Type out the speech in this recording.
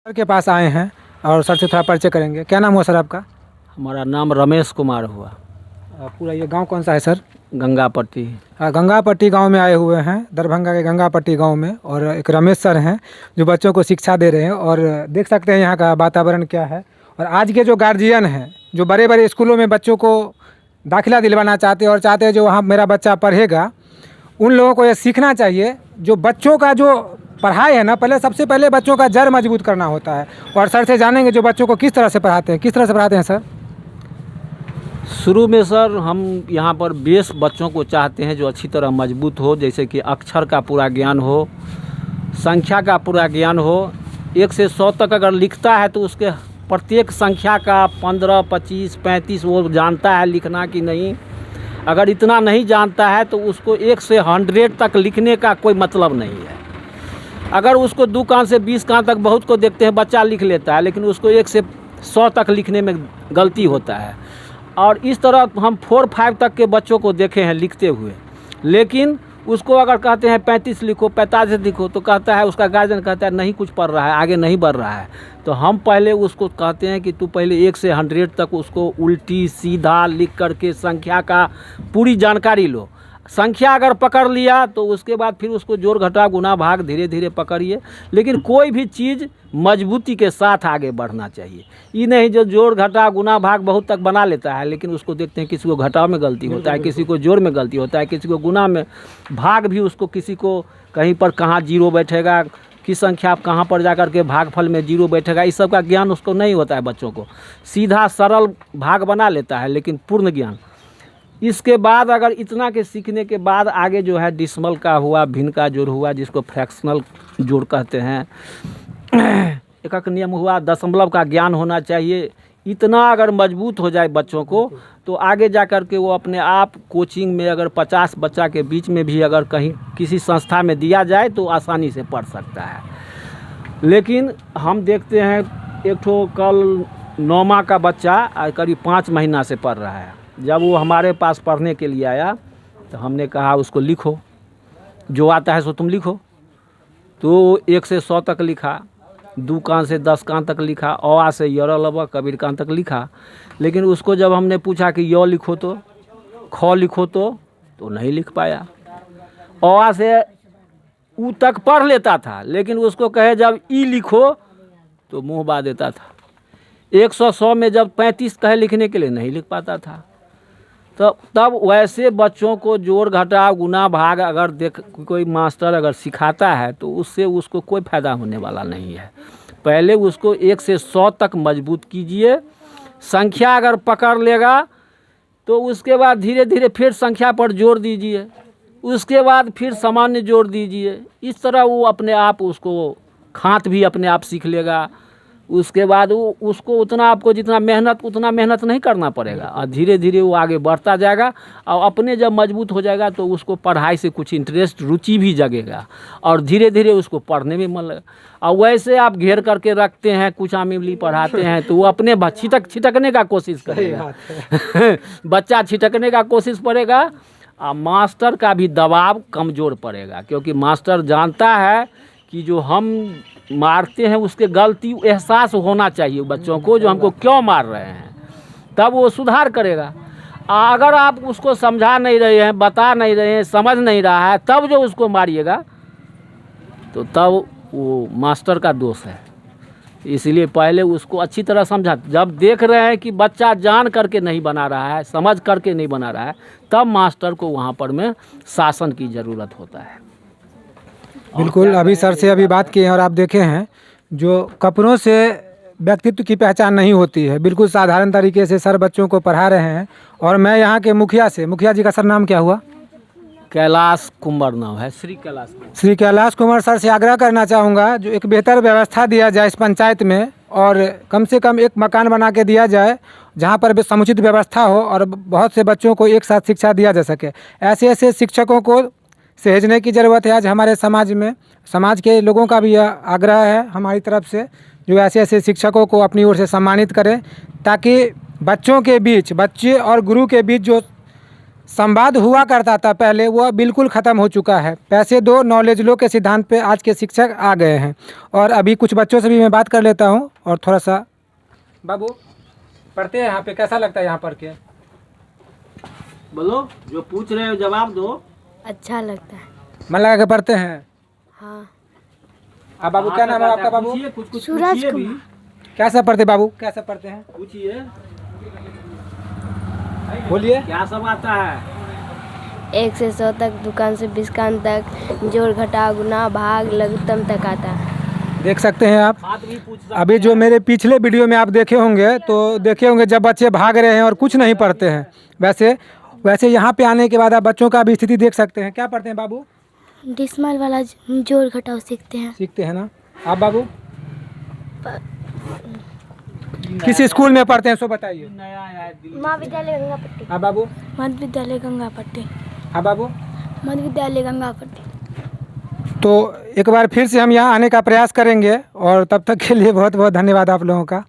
Sir के पास आए हैं और सर से थोड़ा परिचय करेंगे। क्या नाम हुआ सर आपका? हमारा नाम रमेश कुमार हुआ। पूरा ये गांव कौन सा है सर? गंगापट्टी। गंगापट्टी गांव में आए हुए हैं, दरभंगा के गंगापट्टी गांव में। और एक रमेश सर हैं जो बच्चों को शिक्षा दे रहे हैं। और देख सकते हैं यहाँ का वातावरण क्या है। और आज के जो गार्जियन हैं जो बड़े बड़े स्कूलों में बच्चों को दाखिला दिलवाना चाहते हैं और चाहते हैं जो वहाँ मेरा बच्चा पढ़ेगा, उन लोगों को ये सीखना चाहिए जो बच्चों का जो पढ़ाई है ना, सबसे पहले बच्चों का जड़ मजबूत करना होता है। और सर से जानेंगे जो बच्चों को किस तरह से पढ़ाते हैं। किस तरह से पढ़ाते हैं सर? शुरू में सर हम यहाँ पर बेस बच्चों को चाहते हैं जो अच्छी तरह मजबूत हो, जैसे कि अक्षर का पूरा ज्ञान हो, संख्या का पूरा ज्ञान हो। 1 से 100 तक अगर लिखता है तो उसके प्रत्येक संख्या का 15, 25, 35 वो जानता है लिखना कि नहीं। अगर इतना नहीं जानता है तो उसको 1 से 100 तक लिखने का कोई मतलब नहीं है। अगर उसको 2 कान से 20 कान तक बहुत को देखते हैं बच्चा लिख लेता है, लेकिन उसको 1 से 100 तक लिखने में गलती होता है। और इस तरह हम 4, 5 तक के बच्चों को देखे हैं लिखते हुए, लेकिन उसको अगर कहते हैं 35 लिखो, 45 लिखो, तो कहता है, उसका गार्जियन कहता है नहीं कुछ पढ़ रहा है, आगे नहीं बढ़ रहा है। तो हम पहले उसको कहते हैं कि तू पहले 1 से 100 तक उसको उल्टी सीधा लिख करके संख्या का पूरी जानकारी लो। संख्या अगर पकड़ लिया तो उसके बाद फिर उसको जोड़ घटा गुना भाग धीरे धीरे पकड़िए। लेकिन कोई भी चीज़ मजबूती के साथ आगे बढ़ना चाहिए। ये नहीं जो जोड़ घटा गुना भाग बहुत तक बना लेता है, लेकिन उसको देखते हैं किसी को घटाव में गलती होता है, किसी को जोड़ में गलती होता है, किसी को गुना में, भाग भी उसको किसी को कहीं पर कहाँ जीरो बैठेगा, किस संख्या कहाँ पर जा कर के भागफल में जीरो बैठेगा, इस सब का ज्ञान उसको नहीं होता है। बच्चों को सीधा सरल भाग बना लेता है, लेकिन पूर्ण ज्ञान। इसके बाद अगर इतना के सीखने के बाद आगे जो है डिसमल का हुआ, भिन्न का जोड़ हुआ, जिसको फ्रैक्शनल जोड़ कहते हैं, एकक नियम हुआ, दशमलव का ज्ञान होना चाहिए। इतना अगर मजबूत हो जाए बच्चों को तो आगे जा कर के वो अपने आप कोचिंग में अगर 50 बच्चा के बीच में भी अगर कहीं किसी संस्था में दिया जाए तो आसानी से पढ़ सकता है। लेकिन हम देखते हैं एक ठो कल 9वीं का बच्चा करीब 5 महीना से पढ़ रहा है। जब वो हमारे पास पढ़ने के लिए आया तो हमने कहा उसको लिखो, जो आता है सो तुम लिखो। तो 1 से 100 तक लिखा, 2 कान से 10 कान तक लिखा, अ से य ल कबीर कान तक लिखा। लेकिन उसको जब हमने पूछा कि य लिखो तो, ख लिखो तो नहीं लिख पाया। अ से ऊ तक पढ़ लेता था, लेकिन उसको कहे जब ई लिखो तो मुँह बा देता था। 100 में जब 35 कहे लिखने के लिए नहीं लिख पाता था। तो तब वैसे बच्चों को जोड़ घटाव गुना भाग अगर कोई मास्टर अगर सिखाता है तो उससे उसको कोई फ़ायदा होने वाला नहीं है। पहले उसको 1 से 100 तक मजबूत कीजिए। संख्या अगर पकड़ लेगा तो उसके बाद धीरे धीरे फिर संख्या पर जोड़ दीजिए, उसके बाद फिर सामान्य जोड़ दीजिए। इस तरह वो अपने आप उसको खात भी अपने आप सीख लेगा। उसके बाद वो उसको उतना आपको जितना मेहनत नहीं करना पड़ेगा और धीरे धीरे वो आगे बढ़ता जाएगा। और अपने जब मजबूत हो जाएगा तो उसको पढ़ाई से कुछ इंटरेस्ट, रुचि भी जगेगा और धीरे धीरे उसको पढ़ने में मन लगेगा। और वैसे आप घेर करके रखते हैं, कुछ आमिली पढ़ाते हैं तो वो अपने छिटकने का कोशिश करेगा। बच्चा छिटकने का कोशिश करेगा और मास्टर का भी दबाव कमज़ोर पड़ेगा, क्योंकि मास्टर जानता है कि जो हम मारते हैं उसके गलती एहसास होना चाहिए बच्चों को, जो हमको क्यों मार रहे हैं, तब वो सुधार करेगा। अगर आप उसको समझा नहीं रहे हैं, बता नहीं रहे हैं, समझ नहीं रहा है, तब जो उसको मारिएगा तो तब वो मास्टर का दोष है। इसलिए पहले उसको अच्छी तरह समझा। जब देख रहे हैं कि बच्चा जान करके नहीं बना रहा है, समझ करके नहीं बना रहा है, तब मास्टर को वहाँ पर में शासन की ज़रूरत होता है। बिल्कुल, अभी सर से अभी बात किए हैं और आप देखे हैं जो कपड़ों से व्यक्तित्व की पहचान नहीं होती है। बिल्कुल साधारण तरीके से सर बच्चों को पढ़ा रहे हैं। और मैं यहाँ के मुखिया जी का सर नाम क्या हुआ? कैलाश कुमार नाम है, श्री कैलाश कुमार सर से आग्रह करना चाहूँगा जो एक बेहतर व्यवस्था दिया जाए इस पंचायत में, और कम से कम एक मकान बना के दिया जाए जहाँ पर भी समुचित व्यवस्था हो और बहुत से बच्चों को एक साथ शिक्षा दिया जा सके। ऐसे शिक्षकों को सहेजने की ज़रूरत है आज हमारे समाज में। समाज के लोगों का भी यह आग्रह है हमारी तरफ से, जो ऐसे शिक्षकों को अपनी ओर से सम्मानित करें, ताकि बच्चों के बीच, बच्चे और गुरु के बीच जो संवाद हुआ करता था पहले, वह बिल्कुल ख़त्म हो चुका है। पैसे दो नॉलेज लो के सिद्धांत पे आज के शिक्षक आ गए हैं। और अभी कुछ बच्चों से भी मैं बात कर लेता हूँ और थोड़ा सा। बाबू पढ़ते हैं यहाँ पे, कैसा लगता है यहाँ पढ़ के? बोलो, जो पूछ रहे हो जवाब दो। अच्छा लगता है। मन लगा के पढ़ते हैं? हाँ। अब बाबू क्या नाम है आपका? बाबू पूछिए, कुछ सूरज पूछिए भी। कुमार। कैसा पढ़ते बाबू, कैसा पढ़ते हैं? पूछिए, बोलिए। क्या सब आता है? 1 से 100 तक, दुकान से 20 कान तक, जोड़ घटा गुना भाग लघुत्तम तक आता है। देख सकते हैं आप। बात भी पूछ सकते अभी जो मेरे पिछले वीडियो में आप देखे होंगे तो देखे होंगे जब बच्चे भाग रहे हैं और कुछ नहीं पढ़ते हैं। वैसे यहाँ पे आने के बाद आप बच्चों का भी स्थिति देख सकते हैं। क्या पढ़ते हैं बाबू? डिसमल वाला जोड़ घटाव सीखते हैं। सीखते हैं ना। आप बाबू किस स्कूल में पढ़ते हैं सो बताइए। नया आया है दिल्ली। महाविद्यालय गंगापट्टी। आप बाबू? मध्य विद्यालय गंगापट्टी। आप बाबू? मध्य विद्यालय गंगापट्टी। तो एक बार फिर से हम यहाँ आने का प्रयास करेंगे और तब तक के लिए बहुत बहुत धन्यवाद आप लोगों का।